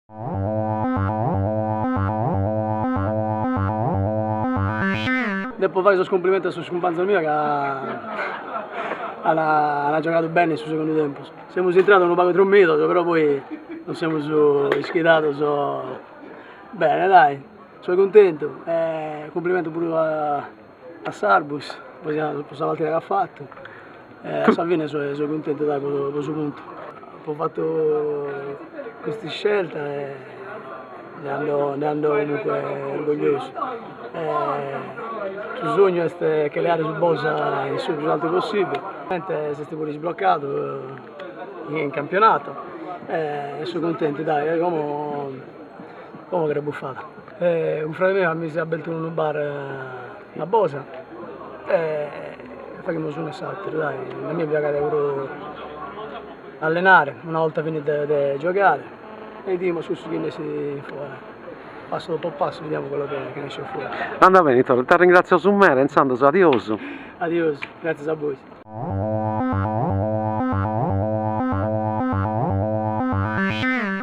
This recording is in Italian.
Devo fare i complimenti al suo compagno mio che ha giocato bene nel suo secondo tempo. Siamo entrati un po' trommeto, però poi non siamo schierati. Bene, dai, sono contento. Complimento pure a Sarbus, per questa volta che ha fatto. A Salvini sono contento dai, per il suo punto. Ho fatto queste scelte e ne ando comunque orgoglioso. Il sogno è che le aree su Bosa il più alto possibile. Siamo pure sbloccato in campionato e sono contento, dai, come che era buffata. Un fratello mio mi si è aperto in un bar a Bosa e facciamo su un esatto, dai, la mia piaga devo allenare una volta finito di giocare e diciamo su chi ne si fuori. Passo dopo passo vediamo quello che ne esce fuori. Andava bene, ti ringrazio su me, Renzando, adios. Adios, grazie a voi.